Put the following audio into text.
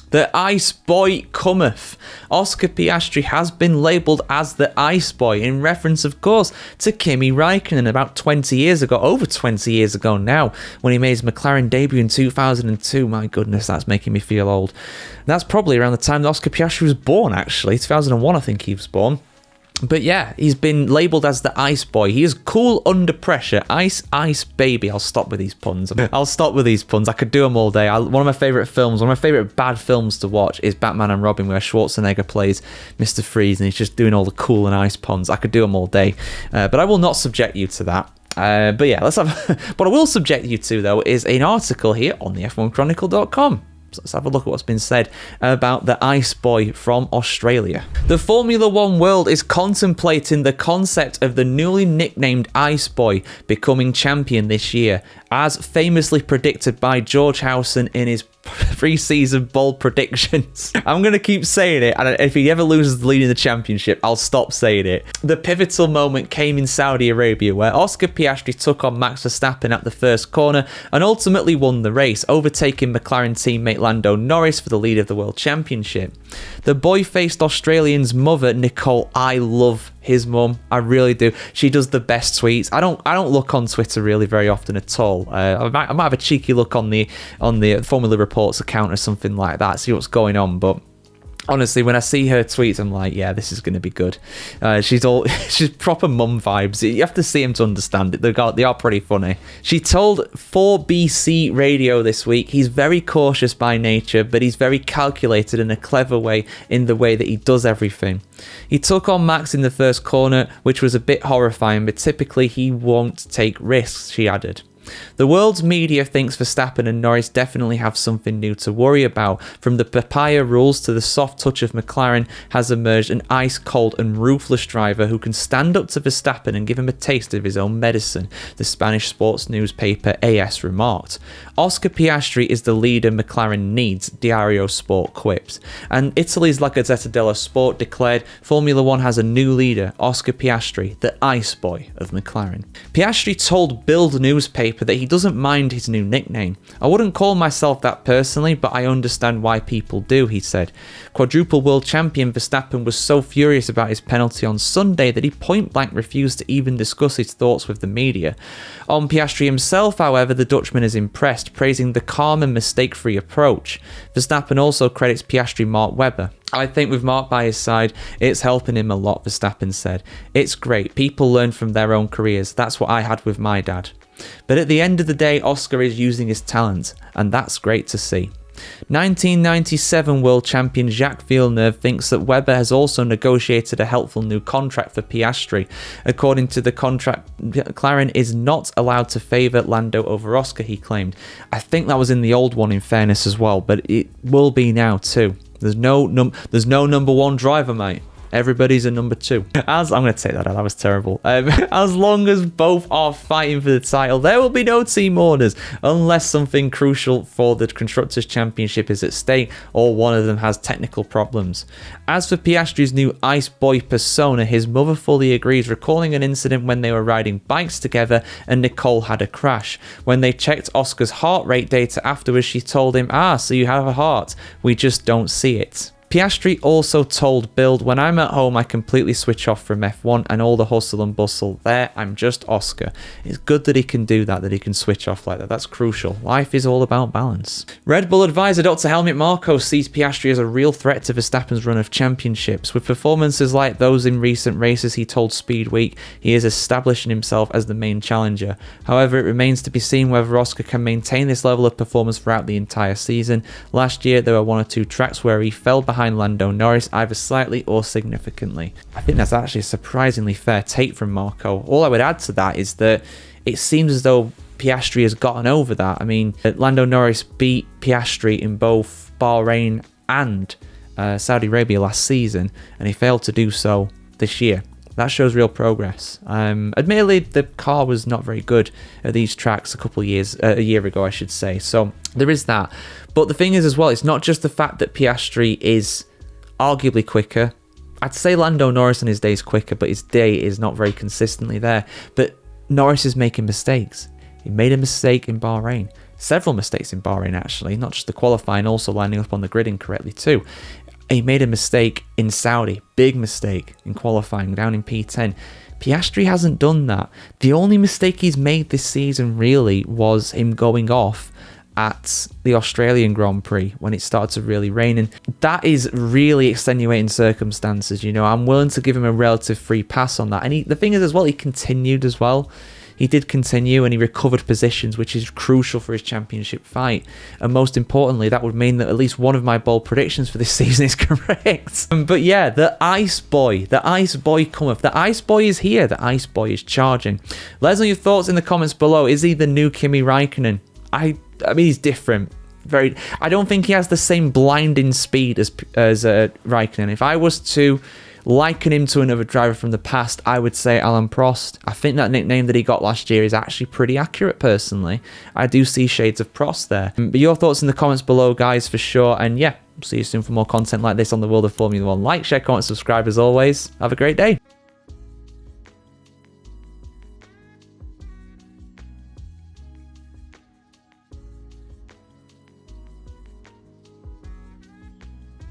The Ice Boy cometh. Oscar Piastri has been labelled as the Ice Boy in reference, of course, to Kimi Raikkonen about 20 years ago, over 20 years ago now, when he made his McLaren debut in 2002. My goodness, that's making me feel old. That's probably around the time that Oscar Piastri was born, actually. 2001, I think he was born. But yeah, he's been labelled as the Ice Boy. He is cool under pressure. Ice, ice, baby. I'll stop with these puns. I could do them all day. One of my favourite films, one of my favourite bad films to watch is Batman and Robin, where Schwarzenegger plays Mr. Freeze and he's just doing all the cool and ice puns. I could do them all day. But I will not subject you to that. But yeah, let's have... What I will subject you to, though, is an article here on the F1Chronicle.com. So let's have a look at what's been said about the Ice Boy from Australia. The Formula One world is contemplating the concept of the newly nicknamed Ice Boy becoming champion this year, as famously predicted by George Howson in his pre-season bold predictions. I'm going to keep saying it, and if he ever loses the lead in the championship, I'll stop saying it. The pivotal moment came in Saudi Arabia, where Oscar Piastri took on Max Verstappen at the first corner and ultimately won the race, overtaking McLaren teammate Lando Norris for the lead of the World Championship. The boy faced Australian's mother, Nicole. I love his mum, I really do. She does the best tweets. I don't look on Twitter really very often at all. I might have a cheeky look on the Formula Reports account or something like that, see what's going on, but honestly, when I see her tweets, I'm like, yeah, this is going to be good. She's proper mum vibes. You have to see him to understand it. They are pretty funny. She told 4BC Radio this week, he's very cautious by nature, but he's very calculated in a clever way in the way that he does everything. He took on Max in the first corner, which was a bit horrifying, but typically he won't take risks, she added. The world's media thinks Verstappen and Norris definitely have something new to worry about. From the papaya rules to the soft touch of McLaren has emerged an ice-cold and ruthless driver who can stand up to Verstappen and give him a taste of his own medicine, the Spanish sports newspaper AS remarked. Oscar Piastri is the leader McLaren needs, Diario Sport quipped. And Italy's La Gazzetta dello Sport declared Formula One has a new leader, Oscar Piastri, the Ice Boy of McLaren. Piastri told Bild newspaper that he doesn't mind his new nickname. I wouldn't call myself that personally, but I understand why people do, he said. Quadruple world champion Verstappen was so furious about his penalty on Sunday that he point blank refused to even discuss his thoughts with the media. On Piastri himself, however, the Dutchman is impressed, praising the calm and mistake-free approach. Verstappen also credits Piastri Mark Webber. I think with Mark by his side, it's helping him a lot, Verstappen said. It's great. People learn from their own careers. That's what I had with my dad. But at the end of the day, Oscar is using his talent, and that's great to see. 1997 world champion Jacques Villeneuve thinks that Webber has also negotiated a helpful new contract for Piastri. According to the contract, McLaren is not allowed to favour Lando over Oscar, he claimed. I think that was in the old one, in fairness, as well, but it will be now too. There's no number one driver, mate. Everybody's a number two. I'm going to take that out. That was terrible. As long as both are fighting for the title, there will be no team orders unless something crucial for the Constructors' Championship is at stake or one of them has technical problems. As for Piastri's new Ice Boy persona, his mother fully agrees, recalling an incident when they were riding bikes together and Nicole had a crash. When they checked Oscar's heart rate data afterwards, she told him, so you have a heart. We just don't see it. Piastri also told Bild, when I'm at home I completely switch off from F1 and all the hustle and bustle there, I'm just Oscar. It's good that he can do that he can switch off like that. That's crucial. Life is all about balance. Red Bull advisor Dr. Helmut Marko sees Piastri as a real threat to Verstappen's run of championships. With performances like those in recent races, he told Speed Week he is establishing himself as the main challenger. However, it remains to be seen whether Oscar can maintain this level of performance throughout the entire season. Last year there were one or two tracks where he fell behind Lando Norris either slightly or significantly. I think that's actually a surprisingly fair take from Marko. All I would add to that is that it seems as though Piastri has gotten over that. I mean, Lando Norris beat Piastri in both Bahrain and Saudi Arabia last season, and he failed to do so this year. That shows real progress. Admittedly, the car was not very good at these tracks a year ago, I should say. So there is that. But the thing is as well, it's not just the fact that Piastri is arguably quicker. I'd say Lando Norris on his day is quicker, but his day is not very consistently there. But Norris is making mistakes. He made a mistake in Bahrain. several mistakes in Bahrain, actually, not just the qualifying, also lining up on the grid incorrectly too. He made a mistake in Saudi, big mistake in qualifying down in P10. Piastri hasn't done that. The only mistake he's made this season really was him going off at the Australian Grand Prix when it started to really rain, and that is really extenuating circumstances. You know, I'm willing to give him a relative free pass on that. And the thing is as well, he continued as well. He did continue and he recovered positions, which is crucial for his championship fight. And most importantly, that would mean that at least one of my bold predictions for this season is correct. But yeah, the Ice Boy cometh. The Ice Boy is here. The Ice Boy is charging. Let us know your thoughts in the comments below. Is he the new Kimi Raikkonen? I mean, he's different. I don't think he has the same blinding speed as Raikkonen. If I was to liken him to another driver from the past, I would say Alan Prost. I think that nickname that he got last year is actually pretty accurate, personally. I do see shades of Prost there. But your thoughts in the comments below, guys, for sure. And yeah, see you soon for more content like this on the world of Formula 1. Like, share, comment, subscribe as always. Have a great day.